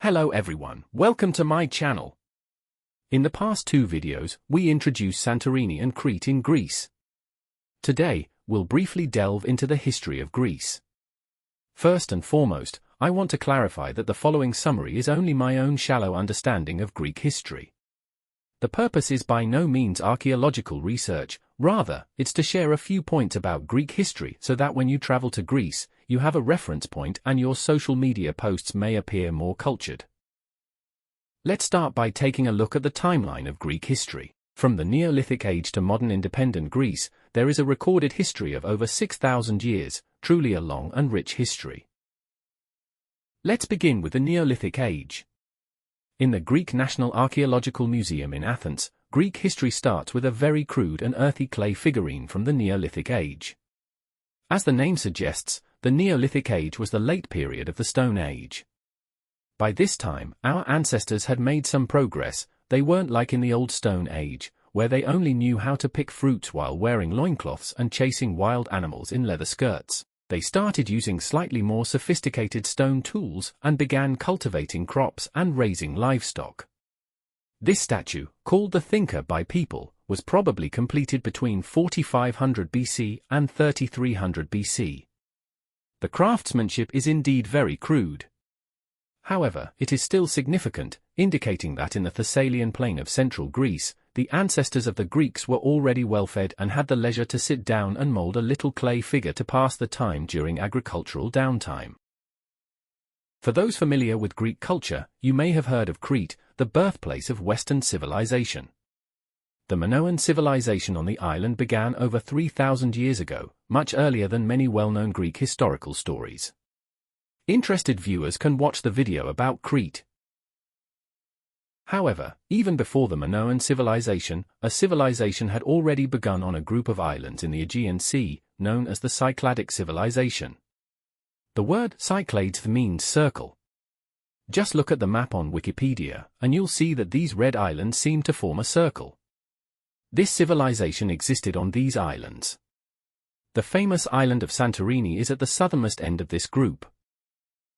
Hello everyone, welcome to my channel. In the past two videos, we introduced Santorini and Crete in Greece. Today, we'll briefly delve into the history of Greece. First and foremost, I want to clarify that the following summary is only my own shallow understanding of Greek history. The purpose is by no means archaeological research, rather, it's to share a few points about Greek history so that when you travel to Greece, you have a reference point and your social media posts may appear more cultured. Let's start by taking a look at the timeline of Greek history. From the Neolithic age to modern independent Greece, there is a recorded history of over 6,000 years, truly a long and rich history. Let's begin with the Neolithic age. In the Greek National Archaeological Museum in Athens, Greek history starts with a very crude and earthy clay figurine from the Neolithic age. As the name suggests, the Neolithic age was the late period of the Stone Age. By this time, our ancestors had made some progress. They weren't like in the Old Stone Age, where they only knew how to pick fruits while wearing loincloths and chasing wild animals in leather skirts. They started using slightly more sophisticated stone tools and began cultivating crops and raising livestock. This statue, called the Thinker by people, was probably completed between 4500 BC and 3300 BC. The craftsmanship is indeed very crude. However, it is still significant, indicating that in the Thessalian plain of central Greece, the ancestors of the Greeks were already well-fed and had the leisure to sit down and mold a little clay figure to pass the time during agricultural downtime. For those familiar with Greek culture, you may have heard of Crete, the birthplace of Western civilization. The Minoan civilization on the island began over 3,000 years ago, much earlier than many well-known Greek historical stories. Interested viewers can watch the video about Crete. However, even before the Minoan civilization, a civilization had already begun on a group of islands in the Aegean Sea, known as the Cycladic civilization. The word Cyclades means circle. Just look at the map on Wikipedia, and you'll see that these red islands seem to form a circle. This civilization existed on these islands. The famous island of Santorini is at the southernmost end of this group.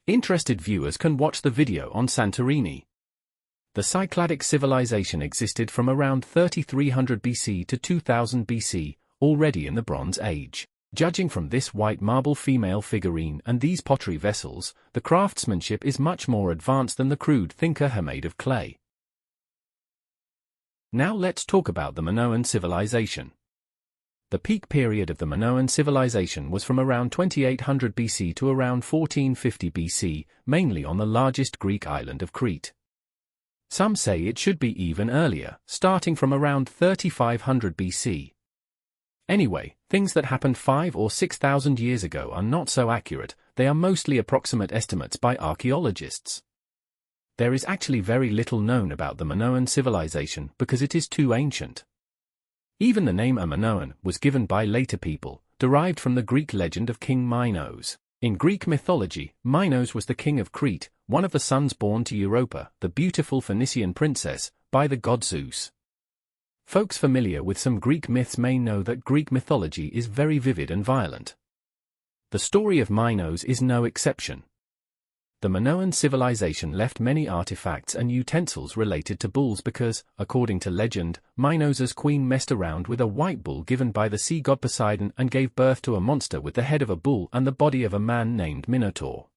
Interested viewers can watch the video on Santorini. The Cycladic civilization existed from around 3300 BC to 2000 BC, already in the Bronze Age. Judging from this white marble female figurine and these pottery vessels, the craftsmanship is much more advanced than the crude Thinker made of clay. Now let's talk about the Minoan civilization. The peak period of the Minoan civilization was from around 2800 BC to around 1450 BC, mainly on the largest Greek island of Crete. Some say it should be even earlier, starting from around 3500 BC. Anyway, things that happened 5 or 6,000 years ago are not so accurate, they are mostly approximate estimates by archaeologists. There is actually very little known about the Minoan civilization because it is too ancient. Even the name Minoan was given by later people, derived from the Greek legend of King Minos. In Greek mythology, Minos was the king of Crete, one of the sons born to Europa, the beautiful Phoenician princess, by the god Zeus. Folks familiar with some Greek myths may know that Greek mythology is very vivid and violent. The story of Minos is no exception. The Minoan civilization left many artifacts and utensils related to bulls because, according to legend, Minos' queen messed around with a white bull given by the sea god Poseidon and gave birth to a monster with the head of a bull and the body of a man named Minotaur.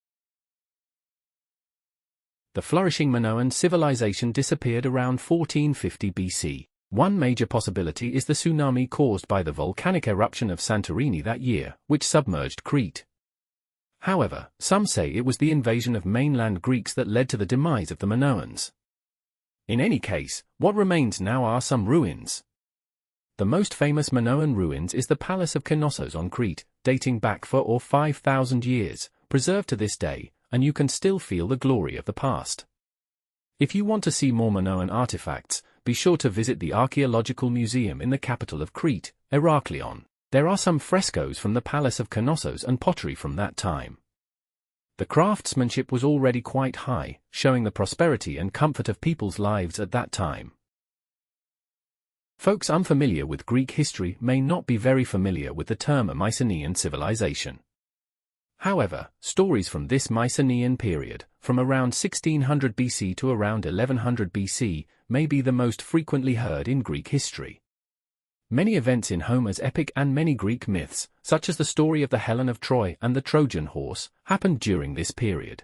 The flourishing Minoan civilization disappeared around 1450 BC. One major possibility is the tsunami caused by the volcanic eruption of Santorini that year, which submerged Crete. However, some say it was the invasion of mainland Greeks that led to the demise of the Minoans. In any case, what remains now are some ruins. The most famous Minoan ruins is the Palace of Knossos on Crete, dating back 4 or 5,000 years, preserved to this day, and you can still feel the glory of the past. If you want to see more Minoan artifacts, be sure to visit the Archaeological Museum in the capital of Crete, Heraklion. There are some frescoes from the Palace of Knossos and pottery from that time. The craftsmanship was already quite high, showing the prosperity and comfort of people's lives at that time. Folks unfamiliar with Greek history may not be very familiar with the term a Mycenaean civilization. However, stories from this Mycenaean period, from around 1600 BC to around 1100 BC, may be the most frequently heard in Greek history. Many events in Homer's epic and many Greek myths, such as the story of the Helen of Troy and the Trojan horse, happened during this period.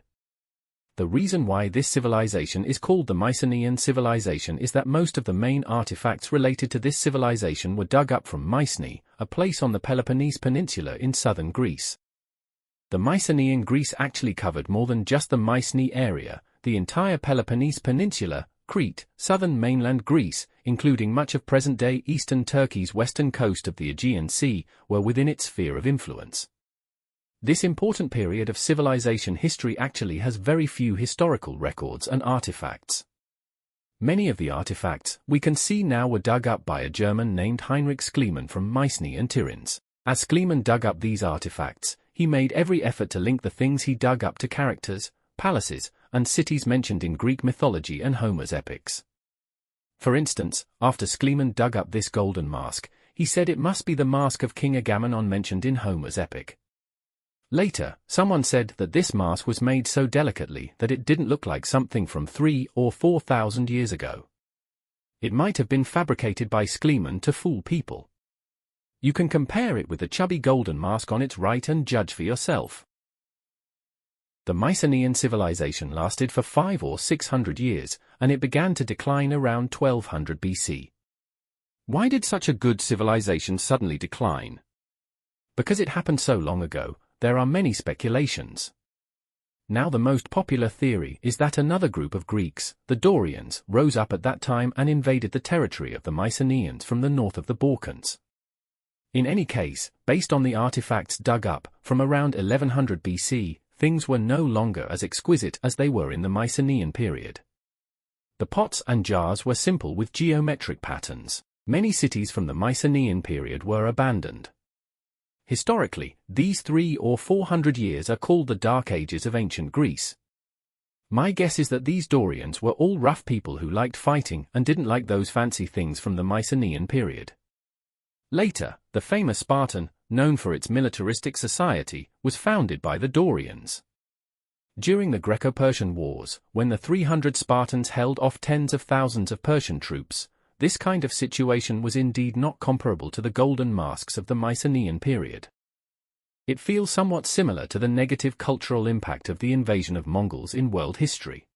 The reason why this civilization is called the Mycenaean civilization is that most of the main artifacts related to this civilization were dug up from Mycenae, a place on the Peloponnese Peninsula in southern Greece. The Mycenaean Greece actually covered more than just the Mycenae area. The entire Peloponnese Peninsula, Crete, southern mainland Greece, including much of present-day eastern Turkey's western coast of the Aegean Sea, were within its sphere of influence. This important period of civilization history actually has very few historical records and artifacts. Many of the artifacts we can see now were dug up by a German named Heinrich Schliemann from Mycenae and Tiryns. As Schliemann dug up these artifacts, he made every effort to link the things he dug up to characters, palaces, and cities mentioned in Greek mythology and Homer's epics. For instance, after Schliemann dug up this golden mask, he said it must be the mask of King Agamemnon mentioned in Homer's epic. Later, someone said that this mask was made so delicately that it didn't look like something from 3,000 or 4,000 years ago. It might have been fabricated by Schliemann to fool people. You can compare it with the chubby golden mask on its right and judge for yourself. The Mycenaean civilization lasted for 500 or 600 years, and it began to decline around 1200 BC. Why did such a good civilization suddenly decline? Because it happened so long ago, there are many speculations. Now the most popular theory is that another group of Greeks, the Dorians, rose up at that time and invaded the territory of the Mycenaeans from the north of the Balkans. In any case, based on the artifacts dug up from around 1100 BC, things were no longer as exquisite as they were in the Mycenaean period. The pots and jars were simple with geometric patterns. Many cities from the Mycenaean period were abandoned. Historically, these 300 or 400 years are called the Dark Ages of ancient Greece. My guess is that these Dorians were all rough people who liked fighting and didn't like those fancy things from the Mycenaean period. Later, the famous Spartan, known for its militaristic society, was founded by the Dorians. During the Greco-Persian Wars, when the 300 Spartans held off tens of thousands of Persian troops, this kind of situation was indeed not comparable to the golden masks of the Mycenaean period. It feels somewhat similar to the negative cultural impact of the invasion of Mongols in world history.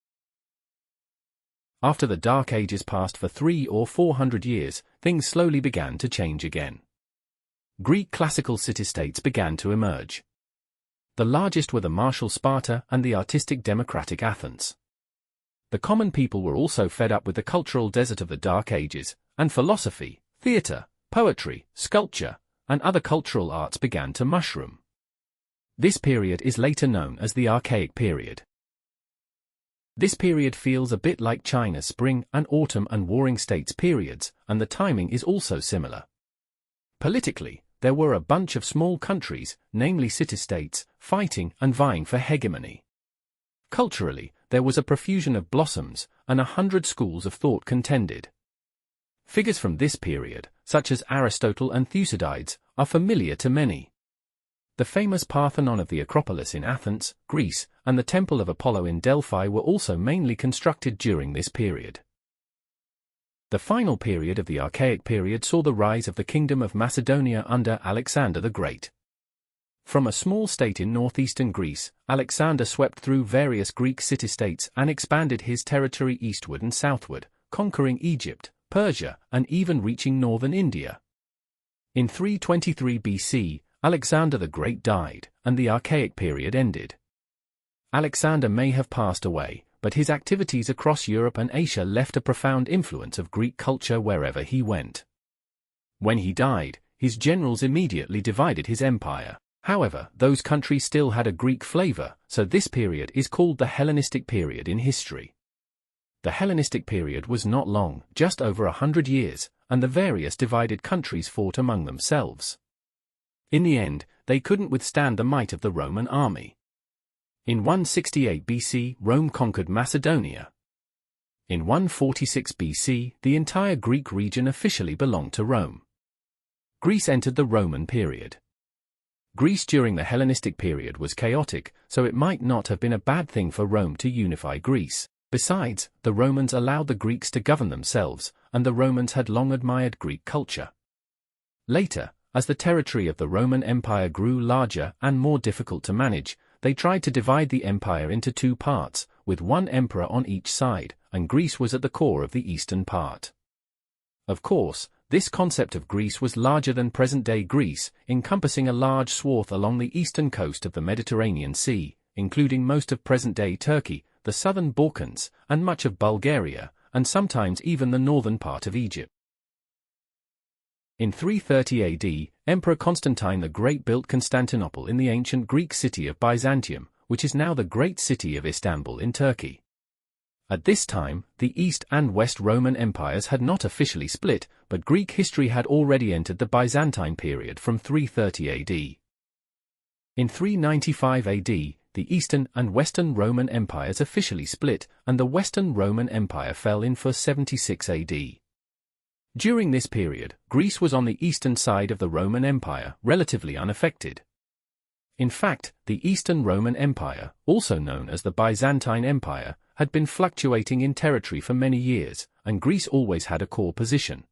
After the Dark Ages passed for 300 or 400 years, things slowly began to change again. Greek classical city-states began to emerge. The largest were the martial Sparta and the artistic democratic Athens. The common people were also fed up with the cultural desert of the Dark Ages, and philosophy, theatre, poetry, sculpture, and other cultural arts began to mushroom. This period is later known as the Archaic period. This period feels a bit like China's spring and autumn and warring states periods, and the timing is also similar. Politically, there were a bunch of small countries, namely city-states, fighting and vying for hegemony. Culturally, there was a profusion of blossoms, and 100 schools of thought contended. Figures from this period, such as Aristotle and Thucydides, are familiar to many. The famous Parthenon of the Acropolis in Athens, Greece, and the Temple of Apollo in Delphi were also mainly constructed during this period. The final period of the Archaic period saw the rise of the Kingdom of Macedonia under Alexander the Great. From a small state in northeastern Greece, Alexander swept through various Greek city-states and expanded his territory eastward and southward, conquering Egypt, Persia, and even reaching northern India. In 323 BC, Alexander the Great died, and the Archaic period ended. Alexander may have passed away, but his activities across Europe and Asia left a profound influence of Greek culture wherever he went. When he died, his generals immediately divided his empire. However, those countries still had a Greek flavor, so this period is called the Hellenistic period in history. The Hellenistic period was not long, just over 100 years, and the various divided countries fought among themselves. In the end, they couldn't withstand the might of the Roman army. In 168 BC, Rome conquered Macedonia. In 146 BC, the entire Greek region officially belonged to Rome. Greece entered the Roman period. Greece during the Hellenistic period was chaotic, so it might not have been a bad thing for Rome to unify Greece. Besides, the Romans allowed the Greeks to govern themselves, and the Romans had long admired Greek culture. Later, as the territory of the Roman Empire grew larger and more difficult to manage, they tried to divide the empire into two parts, with one emperor on each side, and Greece was at the core of the eastern part. Of course, this concept of Greece was larger than present-day Greece, encompassing a large swath along the eastern coast of the Mediterranean Sea, including most of present-day Turkey, the southern Balkans, and much of Bulgaria, and sometimes even the northern part of Egypt. In 330 AD, Emperor Constantine the Great built Constantinople in the ancient Greek city of Byzantium, which is now the great city of Istanbul in Turkey. At this time, the East and West Roman empires had not officially split, but Greek history had already entered the Byzantine period from 330 AD. In 395 AD, the Eastern and Western Roman empires officially split, and the Western Roman Empire fell in 476 AD. During this period, Greece was on the eastern side of the Roman Empire, relatively unaffected. In fact, the Eastern Roman Empire, also known as the Byzantine Empire, had been fluctuating in territory for many years, and Greece always had a core position.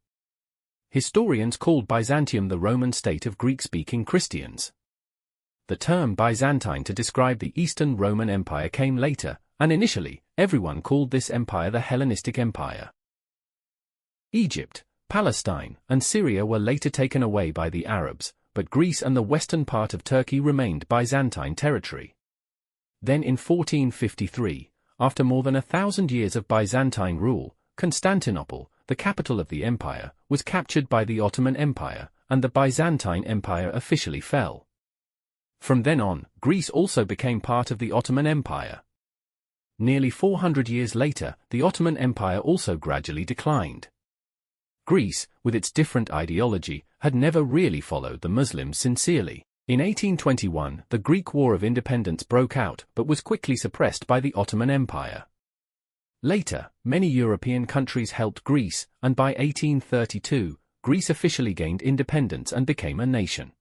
Historians called Byzantium the Roman state of Greek-speaking Christians. The term Byzantine to describe the Eastern Roman Empire came later, and initially, everyone called this empire the Hellenistic Empire. Egypt, Palestine, and Syria were later taken away by the Arabs, but Greece and the western part of Turkey remained Byzantine territory. Then in 1453, after more than 1,000 years of Byzantine rule, Constantinople, the capital of the empire, was captured by the Ottoman Empire, and the Byzantine Empire officially fell. From then on, Greece also became part of the Ottoman Empire. Nearly 400 years later, the Ottoman Empire also gradually declined. Greece, with its different ideology, had never really followed the Muslims sincerely. In 1821, the Greek War of Independence broke out but was quickly suppressed by the Ottoman Empire. Later, many European countries helped Greece, and by 1832, Greece officially gained independence and became a nation.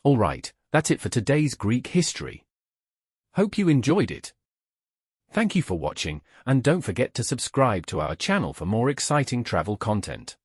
Alright, that's it for today's Greek history. Hope you enjoyed it. Thank you for watching, and don't forget to subscribe to our channel for more exciting travel content.